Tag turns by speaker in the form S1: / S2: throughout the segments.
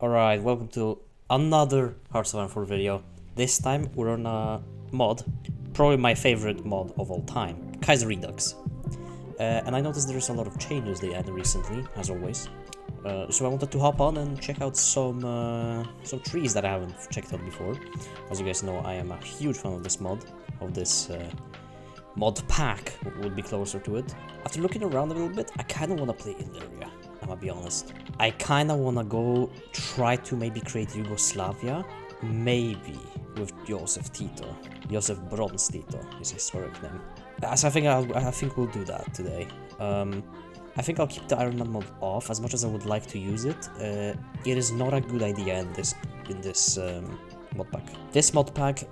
S1: Alright, welcome to another Hearts of Iron 4 video. This time we're on a mod, probably my favorite mod of all time, Kaiseredux. And I noticed there's a lot of changes they added recently, as always. So I wanted to hop on and check out some trees that I haven't checked out before. As you guys know, I am a huge fan of this mod, mod pack would be closer to it. After looking around a little bit, I kind of want to play Illyria, I'm gonna be honest. I kind of want to go try to maybe create Yugoslavia, maybe with Joseph Tito. Joseph Bronze Tito is his historic name. So I think we'll do that today. I think I'll keep the Iron Man mod off as much as I would like to use it. It is not a good idea in this mod pack. This mod pack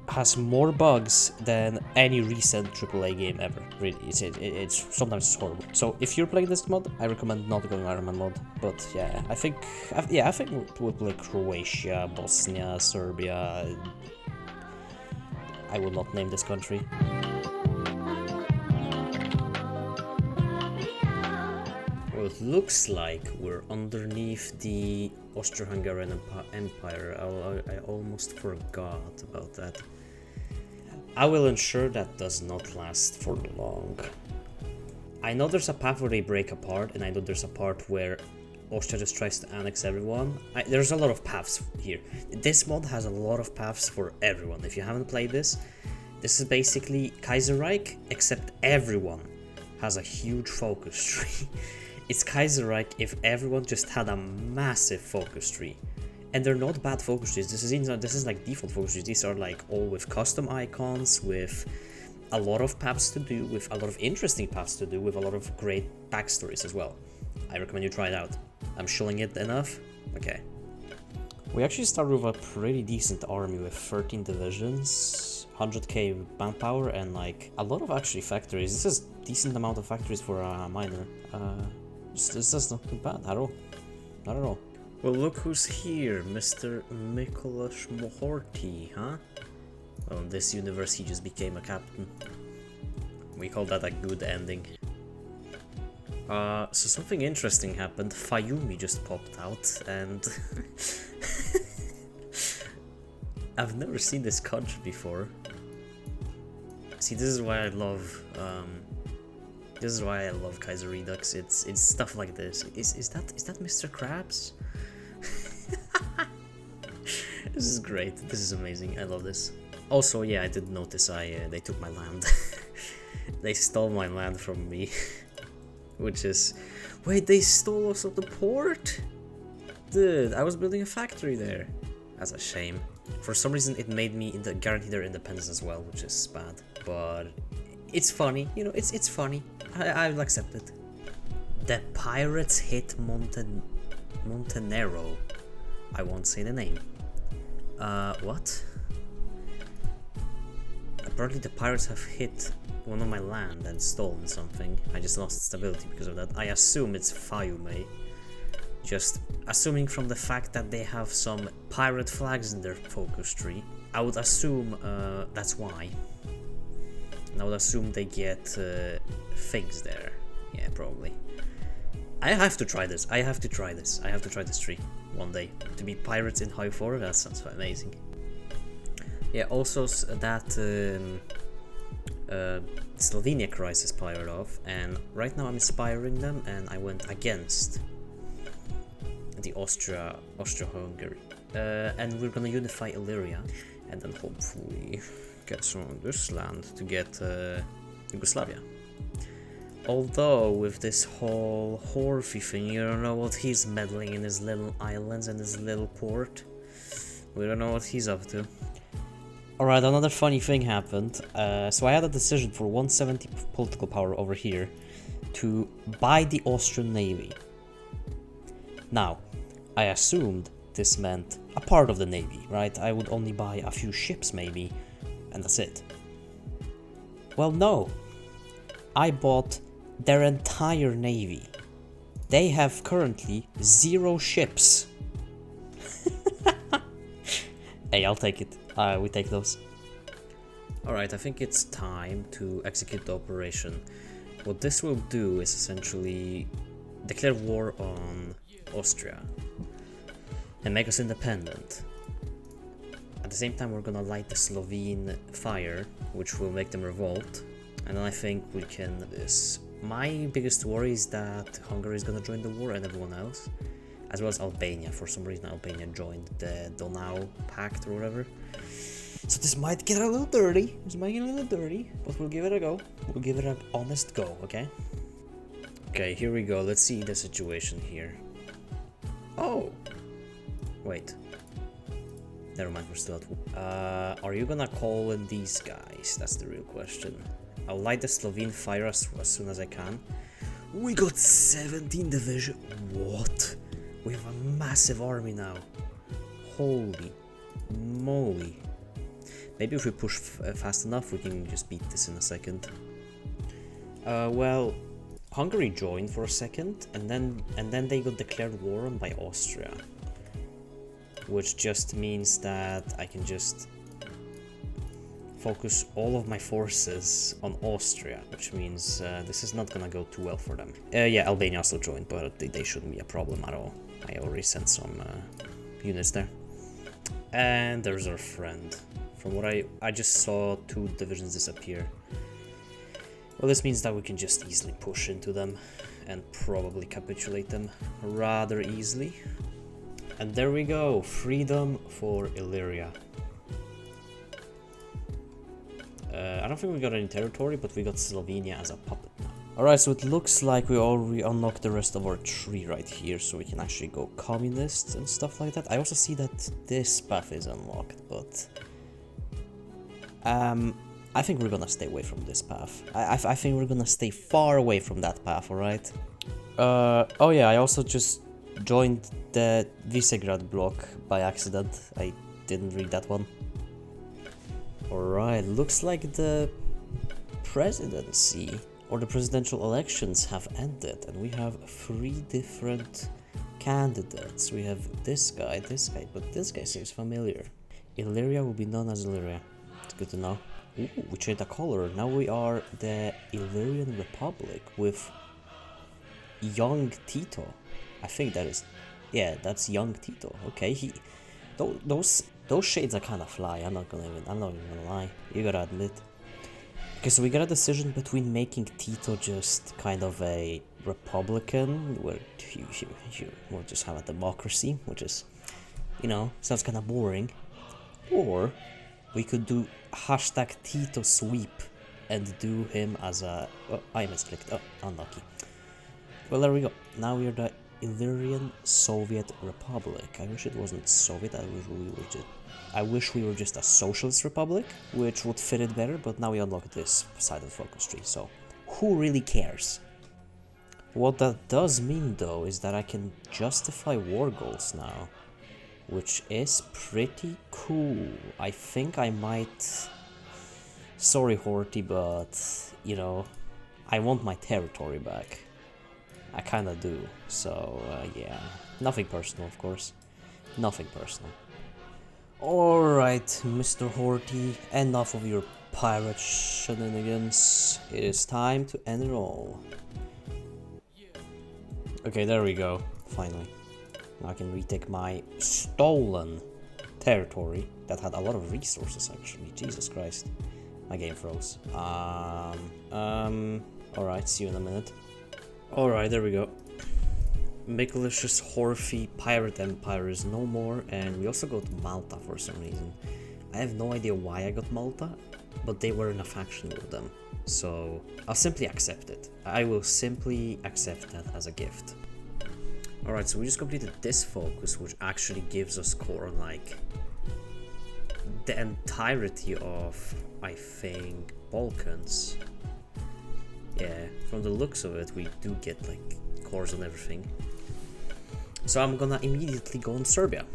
S1: has more bugs than any recent AAA game ever. Really, it's sometimes horrible. So if you're playing this mod, I recommend not going Iron Man mod. But yeah, I think we'll play Croatia, Bosnia, Serbia. I will not name this country. Well, it looks like we're underneath the Austria-Hungarian Empire. I almost forgot about that. I will ensure that does not last for long. I know there's a path where they break apart, and I know there's a part where Austria just tries to annex everyone. There's a lot of paths here. This mod has a lot of paths for everyone. If you haven't played this is basically Kaiserreich, except everyone has a huge focus tree. It's Kaiserreich if everyone just had a massive focus tree. And they're not bad focus trees. This is like default focus trees. These are like all with custom icons, with a lot of paths to do, with a lot of interesting paths to do, with a lot of great backstories as well. I recommend you try it out. I'm showing it enough? Okay. We actually start with a pretty decent army with 13 divisions, 100k manpower, and like a lot of actually factories. This is a decent amount of factories for a miner. This is not too bad at all. Not at all. Well, look who's here, Mr. Mikolas Mohorty, huh? Well, in this universe he just became a captain. We call that a good ending. So something interesting happened. Fayumi just popped out, and I've never seen this country before. See, this is why I love Kaiseredux. It's stuff like this. Is that Mr. Krabs? This is great. This is amazing. I love this. Also, yeah, I did notice they took my land. They stole my land from me. Which is... Wait, they stole also the port? Dude, I was building a factory there. That's a shame. For some reason, it made me guarantee their independence as well, which is bad. But it's funny. You know, it's funny. I'll accept it. The pirates hit Montenegro. I won't say the name. What? Apparently the pirates have hit one of my land and stolen something. I just lost stability because of that. I assume it's Fayume. Just assuming from the fact that they have some pirate flags in their focus tree. I would assume that's why. And I would assume they get things there. Yeah, probably. I have to try this. I have to try this tree one day. To be pirates in HOI4, that sounds amazing. Yeah, also that Slovenia crisis fired off, and right now I'm inspiring them, and I went against the Austria-hungary. And we're gonna unify Illyria, and then hopefully get some of this land to get Yugoslavia. Although, with this whole Horthy thing, you don't know what he's meddling in his little islands and his little port. We don't know what he's up to. Alright, another funny thing happened. So I had a decision for 170 political power over here to buy the Austrian Navy. Now, I assumed this meant a part of the Navy, right? I would only buy a few ships maybe, and that's it. Well, no. I bought their entire navy. They have currently 0 ships. Hey, I'll take it. We take those. Alright, I think it's time to execute the operation. What this will do is essentially declare war on Austria. and make us independent. At the same time, we're gonna light the Slovene fire, which will make them revolt, and then I think we can do this. My biggest worry is that Hungary is gonna join the war and everyone else, as well as Albania. For some reason, Albania joined the Donau Pact or whatever. So this might get a little dirty. But we'll give it a go. We'll give it an honest go, okay? Okay, here we go. Let's see the situation here. Oh! Wait. Never mind, we're still at war. Are you gonna call in these guys? That's the real question. I'll light the Slovene fire as soon as I can. We got 17 division. What? We have a massive army now. Holy moly. Maybe if we push fast enough, we can just beat this in a second. Well, Hungary joined for a second, and then they got declared war on by Austria, which just means that I can just focus all of my forces on Austria, which means this is not gonna go too well for them. Yeah, Albania also joined, but they shouldn't be a problem at all. I already sent some units there. And there's our friend. From what I just saw 2 divisions disappear. Well, this means that we can just easily push into them and probably capitulate them rather easily. And there we go, freedom for Illyria. I don't think we got any territory, but we got Slovenia as a puppet now. Alright, so it looks like we already unlocked the rest of our tree right here, so we can actually go communist and stuff like that. I also see that this path is unlocked, but I think we're gonna stay away from this path. I think we're gonna stay far away from that path, alright? Oh yeah, I also just joined the Visegrad bloc by accident. I didn't read that one. Alright, looks like the presidency or the presidential elections have ended, and we have 3 different candidates. We have this guy, but this guy seems familiar. Illyria will be known as Illyria. It's good to know. Ooh, we changed the color. Now we are the Illyrian Republic with young Tito. I think that is, yeah, that's young Tito. Okay, those shades are kind of fly. I'm not even gonna lie. You gotta admit. Okay, so we got a decision between making Tito just kind of a Republican, where we'll just have a democracy, which is, you know, sounds kind of boring, or we could do hashtag Tito sweep and do him as a... Oh, I misclicked. Oh, unlucky. Well, there we go. Now we are the Illyrian Soviet Republic. I wish it wasn't Soviet. I wish we were just a socialist republic, which would fit it better, but now we unlock this side of the focus tree, so who really cares? What that does mean, though, is that I can justify war goals now, which is pretty cool. I think I might... Sorry, Horty, but, you know, I want my territory back. I kinda do, so, yeah. Nothing personal, of course. Nothing personal. Alright, Mr. Horty, enough of your pirate shenanigans. It is time to end it all. Okay, there we go, finally. Now I can retake my stolen territory that had a lot of resources, actually. Jesus Christ. My game froze. Alright, see you in a minute. Alright, there we go. Mikulish's Horthy Pirate Empire is no more, and we also got Malta for some reason. I have no idea why I got Malta, but they were in a faction with them, so I'll simply accept it. I will simply accept that as a gift. Alright, so we just completed this focus, which actually gives us core on, like, the entirety of, I think, Balkans. Yeah, from the looks of it, we do get, like, cores on everything. So I'm gonna immediately go on Serbia.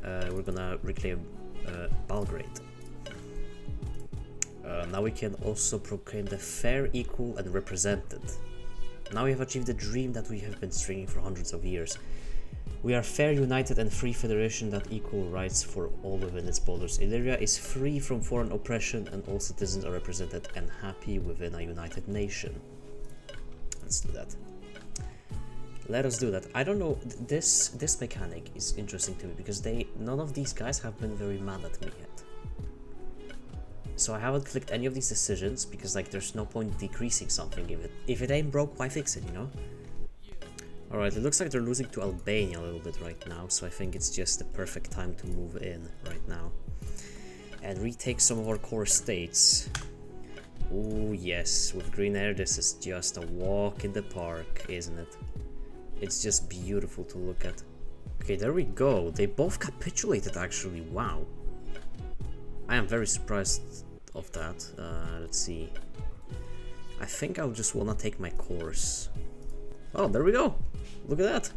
S1: We're gonna reclaim Belgrade. Now we can also proclaim the fair, equal, and represented. Now we have achieved the dream that we have been stringing for hundreds of years. We are fair, united, and free federation that equal rights for all within its borders. Illyria is free from foreign oppression, and all citizens are represented and happy within a united nation. Let's do that. Let us do that. I don't know, this mechanic is interesting to me because none of these guys have been very mad at me yet. So I haven't clicked any of these decisions because like there's no point decreasing something if it ain't broke, why fix it, you know? Alright, it looks like they're losing to Albania a little bit right now, so I think it's just the perfect time to move in right now. And retake some of our core states. Ooh yes, with green air this is just a walk in the park, isn't it? It's just beautiful to look at. Okay, there we go. They both capitulated actually. Wow. I am very surprised of that. Let's see. I think I'll just wanna take my course. Oh, there we go. Look at that.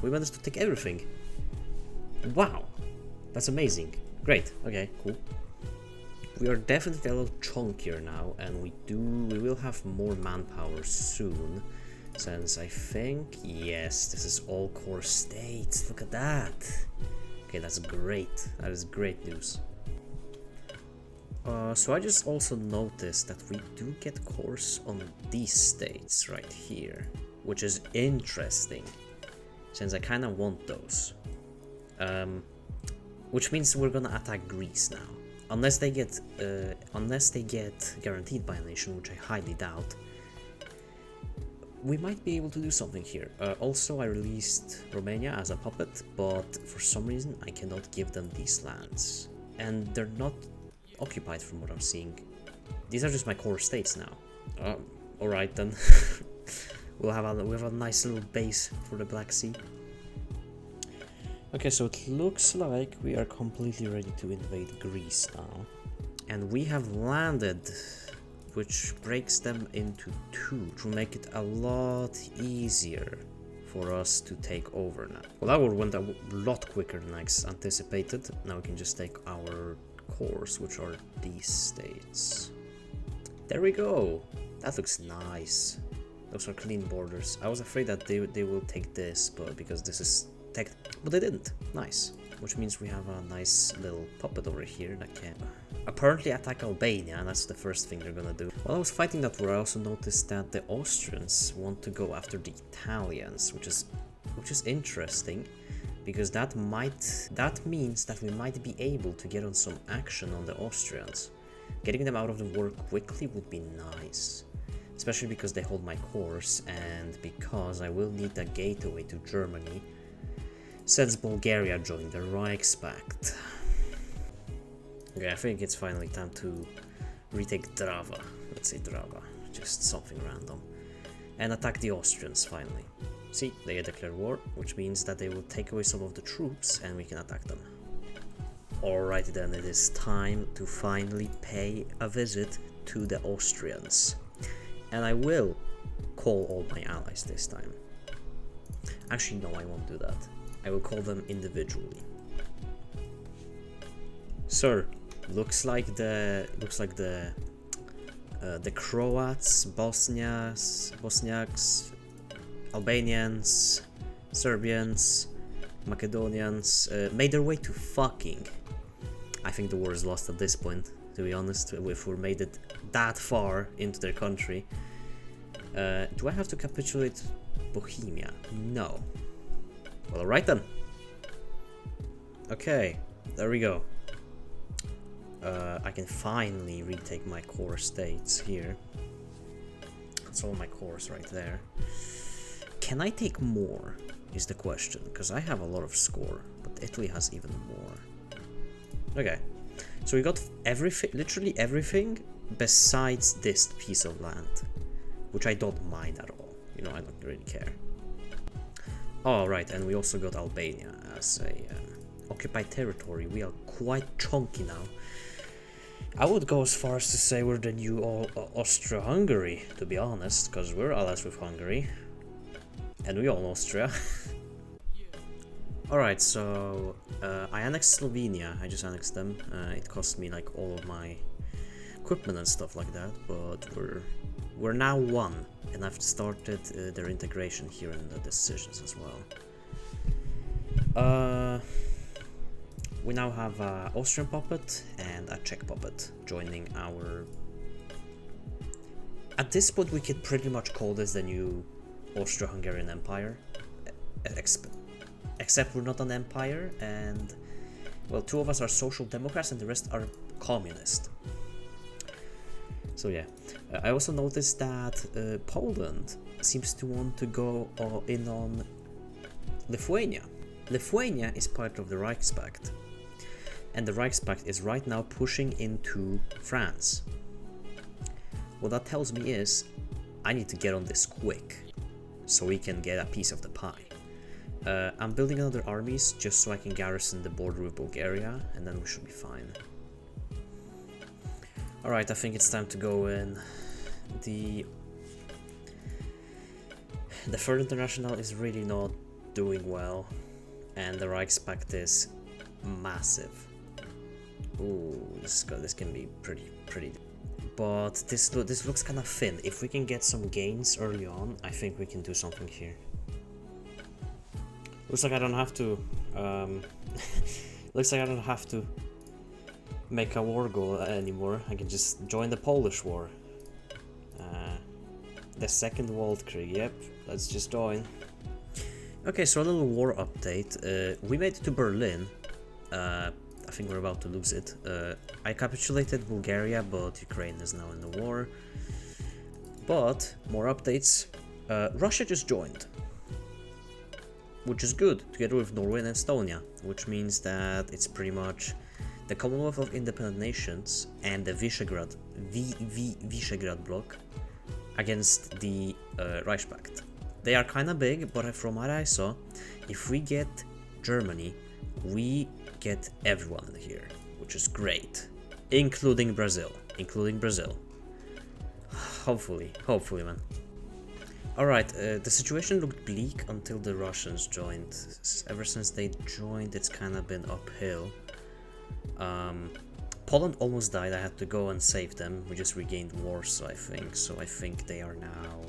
S1: We managed to take everything. Wow. That's amazing. Great. Okay, cool. We are definitely a little chunkier now, and we will have more manpower soon. Since I think, yes, this is all core states. Look at that. Okay, that's great. That is great news. So I just also noticed that we do get cores on these states right here, which is interesting, since I kind of want those. Which means we're gonna attack Greece now, unless they get guaranteed by a nation, which I highly doubt. We might be able to do something here. Also, I released Romania as a puppet, but for some reason I cannot give them these lands. And they're not occupied from what I'm seeing. These are just my core states now. Alright then. we have a nice little base for the Black Sea. Okay, so it looks like we are completely ready to invade Greece now. And we have landed, which breaks them into two, which will make it a lot easier for us to take over now. Well, that one went a lot quicker than I anticipated. Now we can just take our cores, which are these states. There we go. That looks nice. Those are clean borders. I was afraid that they will take this, but because this is tech, but they didn't. Nice. Which means we have a nice little puppet over here that can apparently attack Albania, and that's the first thing they're gonna do. While I was fighting that war, I also noticed that the Austrians want to go after the Italians, which is interesting, because that means that we might be able to get on some action on the Austrians. Getting them out of the war quickly would be nice, especially because they hold my course, and because I will need a gateway to Germany since Bulgaria joined the Reichspakt. Okay, I think it's finally time to retake Drava. Let's say Drava, just something random. And attack the Austrians finally. See, they declare war, which means that they will take away some of the troops and we can attack them. Alright then, it is time to finally pay a visit to the Austrians. And I will call all my allies this time. Actually, no, I won't do that. I will call them individually. Sir, looks like the Croats, Bosniaks, Albanians, Serbians, Macedonians made their way to fucking. I think the war is lost at this point, to be honest, if we made it that far into their country. Do I have to capitulate Bohemia? No. Well, alright then. Okay, there we go. I can finally retake my core states here. That's all my cores right there. Can I take more, is the question, because I have a lot of score, but Italy has even more. Okay, so we got everything, literally everything besides this piece of land, which I don't mind at all. You know, I don't really care. Oh, right, and we also got Albania as a occupied territory. We are quite chunky now. I would go as far as to say we're the new Austria-hungary, to be honest, because we're allies with Hungary. And we own Austria. Alright, so I annexed Slovenia. I just annexed them. It cost me like all of my equipment and stuff like that, but we're now one, and I've started their integration here in the decisions as well. We now have an Austrian puppet and a Czech puppet joining our... At this point we could pretty much call this the new Austro-Hungarian Empire, except we're not an empire, and well, 2 of us are social democrats and the rest are communist. So yeah, I also noticed that Poland seems to want to go in on Lithuania. Lithuania is part of the Reichspakt, and the Reichspakt is right now pushing into France. What that tells me is I need to get on this quick so we can get a piece of the pie. I'm building other armies just so I can garrison the border with Bulgaria, and then we should be fine. Alright, I think it's time to go in. The Third International is really not doing well, and the Reichspakt is massive. Ooh, this can be pretty. But this looks kind of thin. If we can get some gains early on, I think we can do something here. Looks like I don't have to. Looks like I don't have to make a war goal anymore. I can just join the Polish War. The Second World Krieg. Yep, let's just join. Okay, so a little war update. We made it to Berlin. I think we're about to lose it. I capitulated Bulgaria, but Ukraine is now in the war. But more updates. Russia just joined, which is good, together with Norway and Estonia, which means that it's pretty much the Commonwealth of Independent Nations and the Visegrad bloc against the Reichspakt. They are kinda big, but from what I saw, if we get Germany, we get everyone in here, which is great, including Brazil. Hopefully, man. Alright, the situation looked bleak until the Russians joined. Ever since they joined, it's kind of been uphill. Poland almost died. I had to go and save them. We just regained Warsaw, I think. So I think they are now...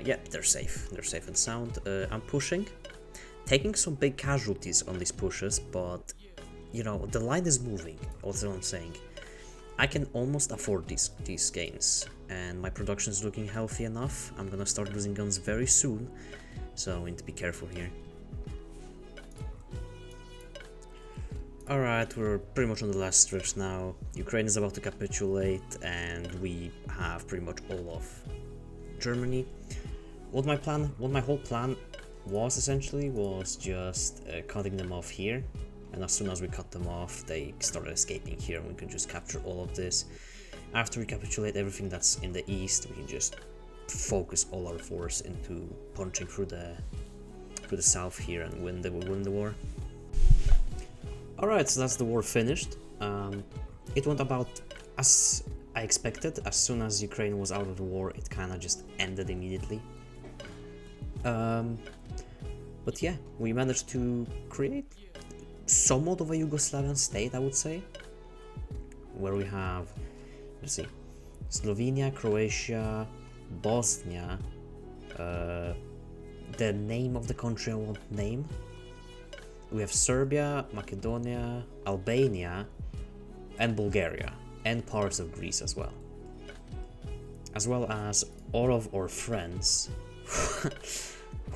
S1: yeah, they're safe. They're safe and sound. I'm pushing. Taking some big casualties on these pushes, but, you know, the line is moving. That's what I'm saying. I can almost afford these gains, and my production is looking healthy enough. I'm gonna start losing guns very soon, so we need to be careful here. Alright, we're pretty much on the last stretch now. Ukraine is about to capitulate, and we have pretty much all of Germany. What my whole plan was essentially was just cutting them off here. And as soon as we cut them off, they started escaping here, and we can just capture all of this. After we capitulate everything that's in the east, we can just focus all our force into punching through the south here and win the war. Alright, so that's the war finished. It went about as I expected. As soon as Ukraine was out of the war, it kind of just ended immediately. But yeah, we managed to create somewhat of a Yugoslavian state, I would say, where we have, let's see, Slovenia, Croatia, Bosnia, the name of the country I won't name. We have Serbia, Macedonia, Albania, and Bulgaria, and parts of Greece as well as all of our friends.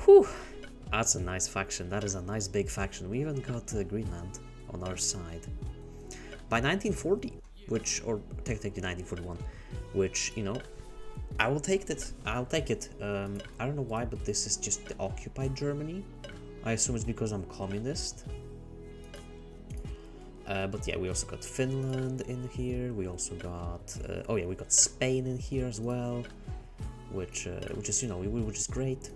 S1: Whew. That's a nice faction. That is a nice big faction. We even got Greenland on our side by 1940, or technically 1941, which, you know, I will take it. I'll take it. I don't know why, but this is just the occupied Germany. I assume it's because I'm communist. But yeah, we also got Finland in here. We also got oh yeah, we got Spain in here as well, which is, you know, which is great.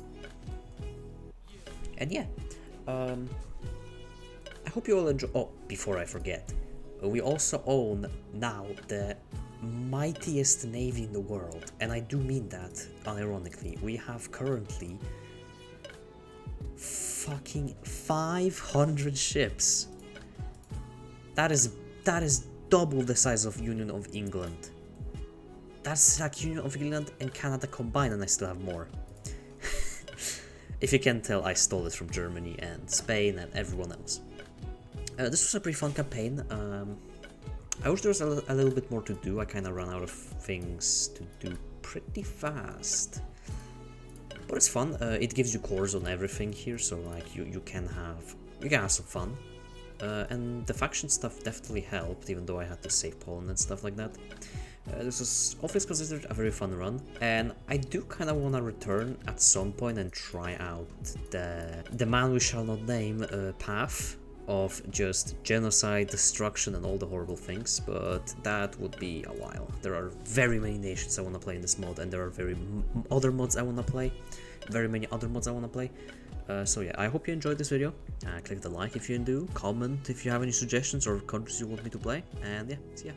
S1: And yeah, I hope you all enjoy. Oh, before I forget, we also own now the mightiest navy in the world, and I do mean that unironically. We have currently fucking 500 ships. That is double the size of Union of England. That's like Union of England and Canada combined, and I still have more. If you can't tell, I stole it from Germany and Spain and everyone else. This was a pretty fun campaign. I wish there was a little bit more to do. I kind of ran out of things to do pretty fast. but it's fun. It gives you cores on everything here, so like you can have some fun. And the faction stuff definitely helped, even though I had to save Poland and stuff like that. This was always considered a very fun run, and I do kind of want to return at some point and try out the man we shall not name path of just genocide, destruction, and all the horrible things, but that would be a while. There are very many nations I want to play in this mod, and there are other mods I want to play. Very many other mods I want to play. So yeah, I hope you enjoyed this video. Click the like if you do, comment if you have any suggestions or countries you want me to play, and yeah, see ya.